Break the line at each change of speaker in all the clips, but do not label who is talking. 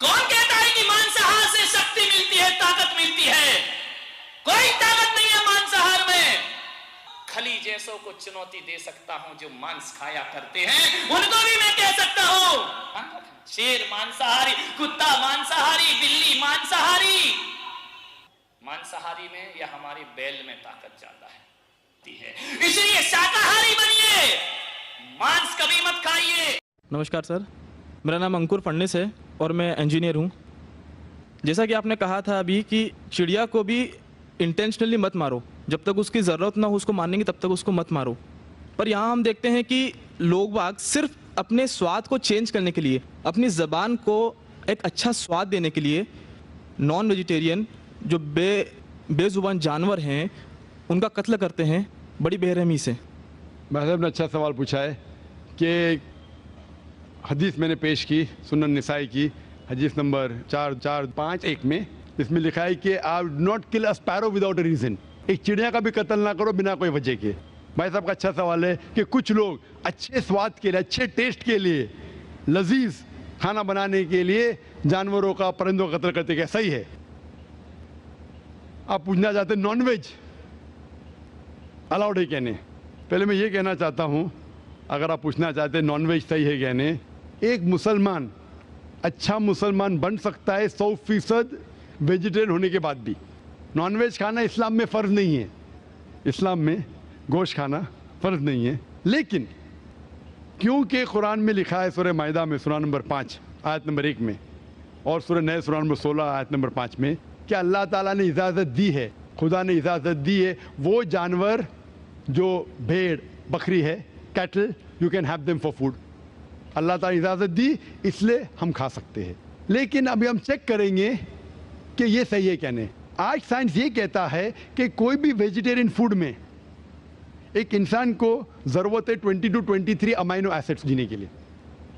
कौन कहता है कि मांसाहार से शक्ति मिलती है, ताकत मिलती है? कोई ताकत नहीं है मांसाहार में। खली जैसों को चुनौती दे सकता हूं जो मांस खाया करते हैं, उनको भी मैं कह सकता हूं। शेर मांसाहारी, कुत्ता मांसाहारी, बिल्ली मांसाहारी। मांसाहारी में या हमारे बैल में ताकत ज्यादा है, इसलिए शाकाहारी बनिए, मांस कभी मत खाइए।
नमस्कार सर, मेरा नाम अंकुर फडणीस है और मैं इंजीनियर हूँ। जैसा कि आपने कहा था अभी कि चिड़िया को भी इंटेंशनली मत मारो, जब तक उसकी ज़रूरत ना हो उसको मारने की तब तक उसको मत मारो। पर यहाँ हम देखते हैं कि लोग बाग सिर्फ अपने स्वाद को चेंज करने के लिए, अपनी ज़बान को एक अच्छा स्वाद देने के लिए नॉन वेजिटेरियन जो बेज़ुबान जानवर हैं उनका कत्ल करते हैं बड़ी बेरहमी से।
भाई साहब ने अच्छा सवाल पूछा है कि हदीस मैंने पेश की, सुनन निसाई की हदीस नंबर 4451 में, इसमें लिखा है कि आप not kill a sparrow without a reason. एक चिड़िया का भी कत्ल ना करो बिना कोई वजह के। भाई साहब का अच्छा सवाल है कि कुछ लोग अच्छे स्वाद के लिए, अच्छे टेस्ट के लिए, लजीज खाना बनाने के लिए जानवरों का, परिंदों का कत्ल करते, क्या सही है? आप पूछना चाहते हैं नॉन वेज अलाउड है क्या नहीं? पहले मैं ये कहना चाहता हूँ, अगर आप पूछना चाहते हैं नॉन वेज सही है क्या नहीं, एक मुसलमान अच्छा मुसलमान बन सकता है 100% वेजिटेरियन होने के बाद भी। नॉन वेज खाना इस्लाम में फ़र्ज़ नहीं है, इस्लाम में गोश्त खाना फ़र्ज़ नहीं है। लेकिन क्योंकि कुरान में लिखा है सूरह माइदा में सूरह नंबर 5 आयत नंबर 1 में और सूरह नए सूरह नंबर 16 आयत नंबर 5 में कि अल्लाह ताला ने इजाज़त दी है, खुदा ने इजाज़त दी है, वो जानवर जो भेड़ बकरी है, cattle, you can have them for food. Allah ताला इजाज़त दी इसलिए हम खा सकते हैं। लेकिन अभी हम चेक करेंगे कि ये सही है क्या नहीं। आज साइंस ये कहता है कि कोई भी वेजिटेरियन फूड में एक इंसान को ज़रूरत है 20 to 23 अमाइनो एसिड्स जीने के लिए।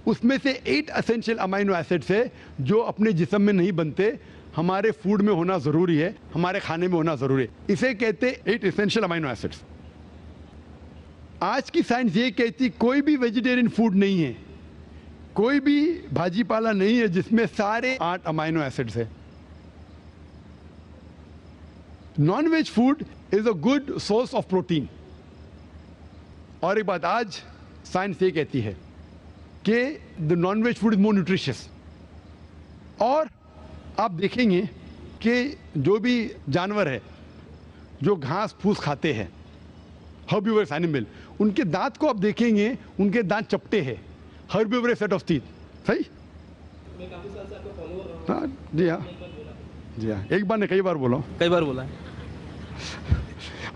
उसमें से 8 एसेंशियल अमाइनो एसिड्स है जो अपने जिस्म में नहीं बनते, हमारे फूड में होना ज़रूरी है, हमारे खाने में होना ज़रूरी है। इसे कहते 8 एसेंशियल अमाइनो एसिड्स। आज की साइंस ये कहती कोई भी वेजिटेरियन फूड नहीं है, कोई भी भाजी पाला नहीं है जिसमें सारे 8 अमाइनो एसिड्स है। Non veg food is a good source of protein. और एक बात आज साइंस ये कहती है कि the non veg food is more nutritious. और आप देखेंगे कि जो भी जानवर है जो घास फूस खाते हैं, हर्बिवरस एनिमल, उनके दांत को आप देखेंगे, उनके दांत चपटे हैं, हर्बिवरस सेट ऑफ टीथ। सही?
मैं काफी साल से आपको फॉलो कर रहा हूं।
हाँ जी, हाँ जी, हाँ, एक बार नहीं कई बार बोला,
कई बार बोला है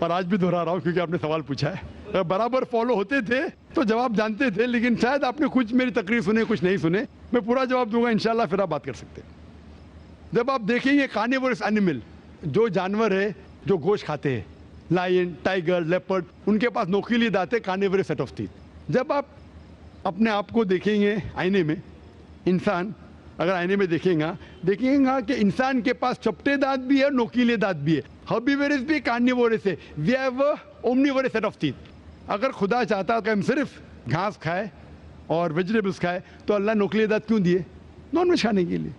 और आज भी दोहरा रहा हूँ क्योंकि आपने सवाल पूछा है। बराबर फॉलो होते थे तो जवाब जानते थे, लेकिन शायद आपने कुछ मेरी तकरीर सुने, कुछ नहीं सुने। मैं पूरा जवाब दूंगा इंशाल्लाह, फिर आप बात कर सकते हैं। जब आप देखेंगे कार्निवोरस एनिमल, जो जानवर है जो गोश्त खाते हैं, लायन, टाइगर, लेपर्ड, उनके पास नोकीले दांत है, कार्निवोरस सेट ऑफ टीथ। जब आप अपने आप को देखेंगे आईने में, इंसान अगर आईने में देखेगा कि इंसान के पास चपटे दांत भी है, नोकीले दांत भी है। हर्बिवोरस भी कार्निवोरस है, we have omnivorous set of teeth. अगर खुदा चाहता कि हम सिर्फ घास खाए और वेजिटेबल्स खाए तो अल्लाह नोकीले दांत क्यों दिए? नॉन वेज खाने के लिए।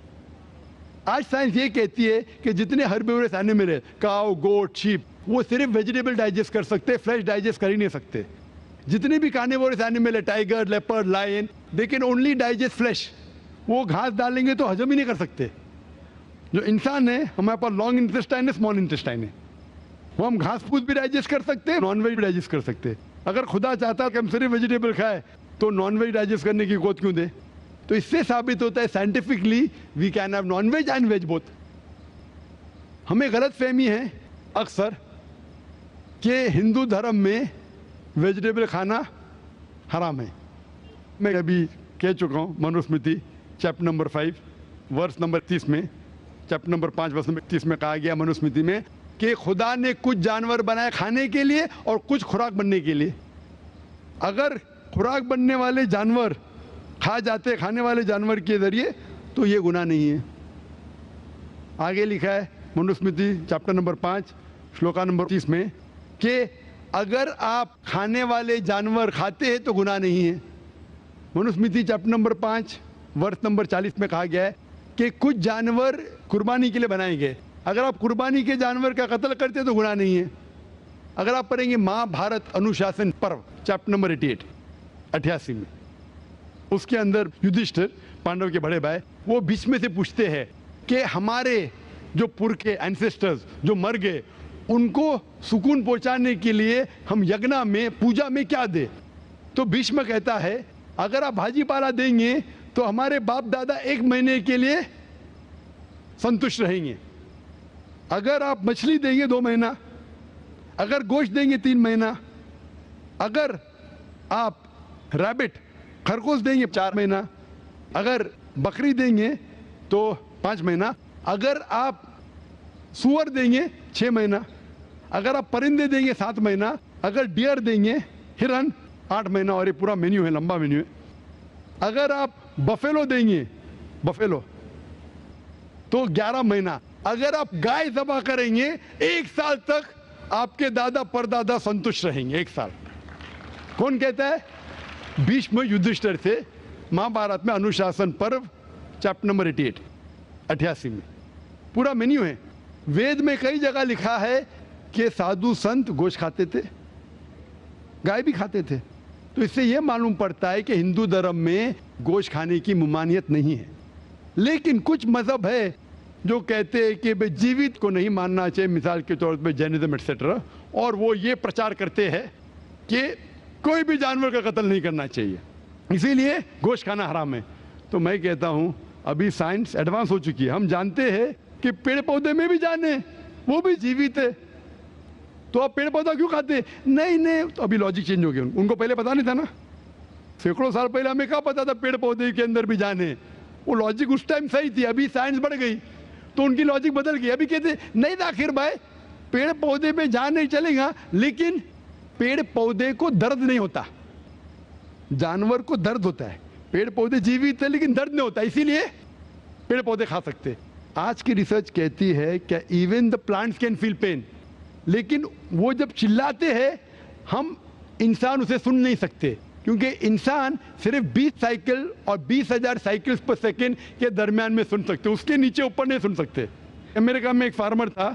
आज साइंस ये कहती है कि जितने हर्बिवोरस एनिमल है, काऊ, गोट, शीप, वो सिर्फ वेजिटेबल डाइजेस्ट कर सकते, फ्लैश डाइजेस्ट कर ही नहीं सकते। जितने भी कार्निवोरस एनिमल है, tiger, leopard, lion, they can only digest flesh. वो घास डालेंगे तो हजम ही नहीं कर सकते। जो इंसान है, हमारे पास लॉन्ग इंटेस्टाइन है, स्मॉल इंटेस्टाइन है, वो हम घास फूस भी डाइजेस्ट कर सकते हैं, नॉन वेज भी डाइजेस्ट कर सकते हैं। अगर खुदा चाहता कि हम सिर्फ वेजिटेबल खाए तो नॉन वेज डाइजेस्ट करने की गोद क्यों दे? तो इससे साबित होता है scientifically we can have non veg and veg both. हमें गलत फहमी है अक्सर कि हिंदू धर्म में वेजिटेबल खाना हराम है। मैं अभी कह चुका हूँ, Manusmriti chapter number 5 verse number 30 में, चैप्टर नंबर 5 वर्स नंबर 30 में कहा गया मनुस्मृति में कि खुदा ने कुछ जानवर बनाए खाने के लिए और कुछ खुराक बनने के लिए। अगर खुराक बनने वाले जानवर खा जाते खाने वाले जानवर के जरिए तो ये गुनाह नहीं है। आगे लिखा है Manusmriti chapter number 5 shloka number 30 में कि अगर आप खाने वाले जानवर खाते हैं तो गुनाह नहीं है। मनुस्मृति चैप्टर नंबर 5 वर्ष नंबर 40 में कहा गया है कि कुछ जानवर कुर्बानी के लिए बनाए गए। अगर आप कुर्बानी के जानवर का कत्ल करते तो गुनाह नहीं है। अगर आप पढ़ेंगे महाभारत अनुशासन पर्व चैप्टर नंबर 88 में, उसके अंदर युधिष्ठिर पांडव के बड़े भाई वो भीष्म से पूछते हैं कि हमारे जो पुरखे एंसेस्टर्स जो मर गए उनको सुकून पहुंचाने के लिए हम यज्ञ में पूजा में क्या दे। तो भीष्म कहता है अगर आप भाजी पाला देंगे तो हमारे बाप दादा 1 महीने के लिए संतुष्ट रहेंगे। अगर आप मछली देंगे 2 महीना, अगर गोश्त देंगे 3 महीना, अगर आप रैबिट खरगोश देंगे 4 महीना, अगर बकरी देंगे तो 5 महीना, अगर आप सुअर देंगे 6 महीना, अगर आप परिंदे देंगे 7 महीना, अगर डियर देंगे हिरन 8 महीना। और ये पूरा मेन्यू है, लंबा मेन्यू है। अगर आप बफेलो देंगे बफेलो तो 11 महीना। अगर आप गाय ज़बह करेंगे 1 साल तक आपके दादा परदादा संतुष्ट रहेंगे। 1 साल। कौन कहता है? भीष्म युधिष्ठिर से महाभारत में अनुशासन पर्व चैप्टर नंबर 88 में पूरा मेन्यू है। वेद में कई जगह लिखा है कि साधु संत गोश्त खाते थे, गाय भी खाते थे। तो इससे यह मालूम पड़ता है कि हिंदू धर्म में गोश्त खाने की ममानियत नहीं है। लेकिन कुछ मजहब है जो कहते हैं कि भाई जीवित को नहीं मानना चाहिए, मिसाल के तौर पे जैनिज्म एक्सेट्रा, और वो ये प्रचार करते हैं कि कोई भी जानवर का कत्ल नहीं करना चाहिए, इसीलिए गोश्त खाना हराम है। तो मैं कहता हूँ अभी साइंस एडवांस हो चुकी है, हम जानते हैं कि पेड़ पौधे में भी जान है, वो भी जीवित है, तो आप पेड़ पौधा क्यों खाते? नहीं, तो अभी लॉजिक चेंज हो गया। उनको पहले पता नहीं था ना, सैकड़ों साल पहले हमें क्या पता था पेड़ पौधे के अंदर भी जान है। वो लॉजिक उस टाइम सही थी, अभी साइंस बढ़ गई तो उनकी लॉजिक बदल गई। अभी कहते नहीं था आखिर भाई पेड़ पौधे में जान नहीं चलेगा, लेकिन पेड़ पौधे को दर्द नहीं होता, जानवर को दर्द होता है। पेड़ पौधे जीवित है लेकिन दर्द नहीं होता, इसीलिए पेड़ पौधे खा सकते। आज की रिसर्च कहती है कि even the plants can feel pain, लेकिन वो जब चिल्लाते हैं हम इंसान उसे सुन नहीं सकते, क्योंकि इंसान सिर्फ 20 साइकिल और 20,000 साइकिल्स पर सेकेंड के दरमियान में सुन सकते, उसके नीचे ऊपर नहीं सुन सकते। अमेरिका में एक फार्मर था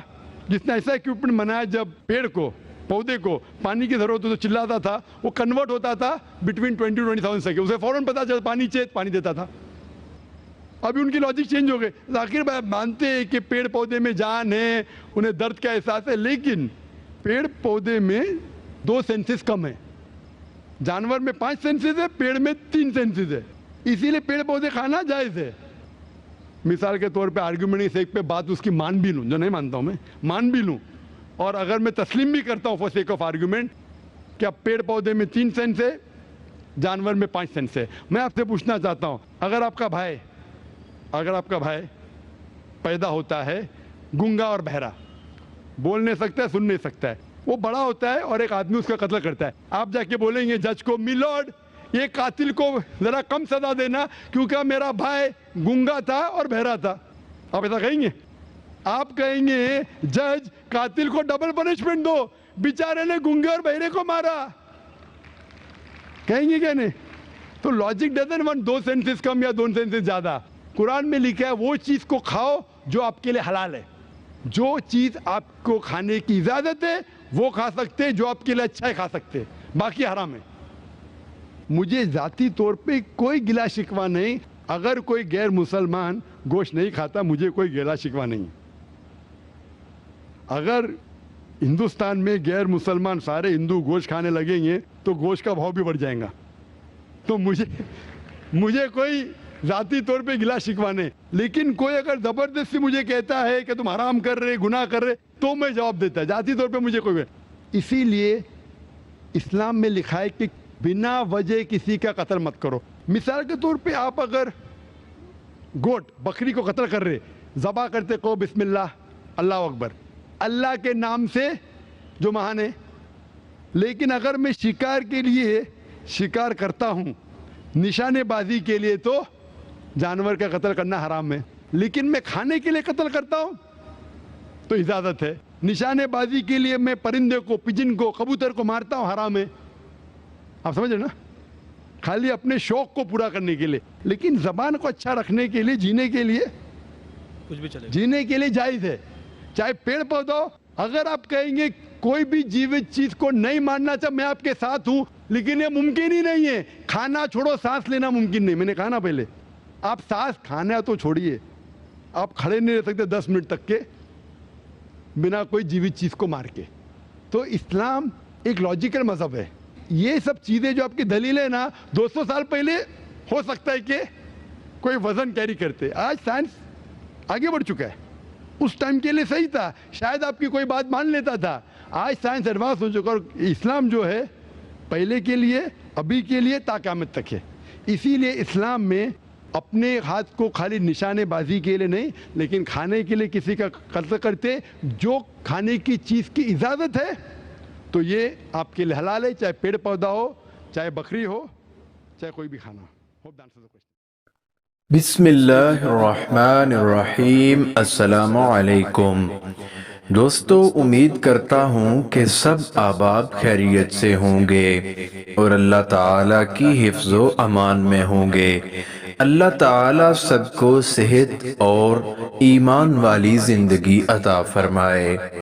जिसने ऐसा इक्विपमेंट बनाया, जब पेड़ को पौधे को पानी की जरूरत हो तो चिल्लाता था, वो कन्वर्ट होता था बिटवीन 20,000 सेकेंड, उसे फौरन पता चलता पानी चाहिए, पानी देता था। अभी उनकी लॉजिक चेंज हो गई। आखिर भाई मानते हैं कि पेड़ पौधे में जान है, उन्हें दर्द का एहसास है, लेकिन पेड़ पौधे में 2 सेंसेस कम है, जानवर में 5 सेंसेस है, पेड़ में 3 सेंसेस है, इसीलिए पेड़ पौधे खाना जायज है। मिसाल के तौर पे आर्ग्यूमेंट इस एक पे बात उसकी मान भी लूं, जो नहीं मानता हूं मैं, मान भी लूं, और अगर मैं तस्लीम भी करता हूं फॉर सेक ऑफ आर्ग्यूमेंट कि अब पेड़ पौधे में 3 सेंस है, जानवर में 5 सेंस है। मैं आपसे पूछना चाहता हूं, अगर आपका भाई पैदा होता है गूंगा और बहरा, बोल नहीं सकता है, सुन नहीं सकता है, वो बड़ा होता है और एक आदमी उसका कत्ल करता है, आप जाके बोलेंगे जज को, मिलॉर्ड ये कातिल को जरा कम सजा देना क्योंकि मेरा भाई गूंगा था और बहरा था, आप ऐसा कहेंगे? आप कहेंगे जज कातिल को डबल पनिशमेंट दो, बेचारे ने गूंगे और बहरे को मारा, कहेंगे क्या नहीं? तो लॉजिक डजंट वांट 2 सेंसेस कम या 2 सेंसेस ज्यादा। कुरान में लिखा है वो चीज को खाओ जो आपके लिए हलाल है, जो चीज आपको खाने की इजाजत है वो खा सकते हैं, जो आपके लिए अच्छा है खा सकते हैं, बाकी हराम है। मुझे जाती तौर पे कोई गिला शिकवा नहीं, अगर कोई गैर मुसलमान गोश्त नहीं खाता मुझे कोई गिला शिकवा नहीं। अगर हिंदुस्तान में गैर मुसलमान सारे हिंदू गोश्त खाने लगेंगे तो गोश्त का भाव भी बढ़ जाएगा, तो मुझे कोई जाती तौर पे गिला शिकवा नहीं। लेकिन कोई अगर जबरदस्ती मुझे कहता है कि तुम हराम कर रहे, गुनाह कर रहे, तो मैं जवाब देता, जाती तौर पे मुझे कोई। इसीलिए इस्लाम में लिखा है कि बिना वजह किसी का कत्ल मत करो। मिसाल के तौर पे आप अगर गोट बकरी को कत्ल कर रहे, ज़बा करते को बिस्मिल्लाह अल्लाह अकबर, अल्लाह के नाम से जो महान है। लेकिन अगर मैं शिकार के लिए शिकार करता हूँ, निशानेबाजी के लिए, तो जानवर का कत्ल करना हराम है। लेकिन मैं खाने के लिए कत्ल करता हूँ तो इजाज़त है। निशानेबाजी के लिए मैं परिंदे को, पिजन को, कबूतर को मारता हूँ, हराम है। आप समझ रहे ना? खाली अपने शौक को पूरा करने के लिए। लेकिन ज़बान को अच्छा रखने के लिए, जीने के लिए
कुछ भी चलेगा।
जीने के लिए जायज है, चाहे पेड़ पौधा हो। अगर आप कहेंगे कोई भी जीवित चीज को नहीं मानना चाहिए, मैं आपके साथ हूं, लेकिन ये मुमकिन ही नहीं है। खाना छोड़ो, सांस लेना मुमकिन नहीं। मैंने कहा ना पहले, आप सांस खाना तो छोड़िए, आप खड़े नहीं रह सकते 10 मिनट तक के बिना कोई जीवित चीज को मार के। तो इस्लाम एक लॉजिकल मजहब है। ये सब चीजें जो आपकी दलील है ना, 200 साल पहले हो सकता है कि कोई वजन कैरी करते, आज साइंस आगे बढ़ चुका है। उस टाइम के लिए सही था, शायद आपकी कोई बात मान लेता था। आज साइंस एडवांस हो चुका और इस्लाम जो है पहले के लिए, अभी के लिए, ता क़यामत तक है। इसीलिए इस्लाम में अपने हाथ को खाली निशानेबाजी के लिए नहीं, लेकिन खाने के लिए किसी का कत्ल करते, जो खाने की चीज़ की इजाज़त है तो ये आपके लिए हलाल है, चाहे पेड़ पौधा हो, चाहे बकरी हो, चाहे कोई भी खाना हो। Hope the answer the question.
बिस्मिल्लाहिर्रहमानिर्रहीम। अस्सलामु अलैकुम दोस्तों, उम्मीद करता हूँ कि सब आबाद खैरियत से होंगे और अल्लाह ताला की हिफ्ज़ो अमान में होंगे। अल्लाह ताला सबको सेहत और ईमान वाली ज़िंदगी अता फरमाए।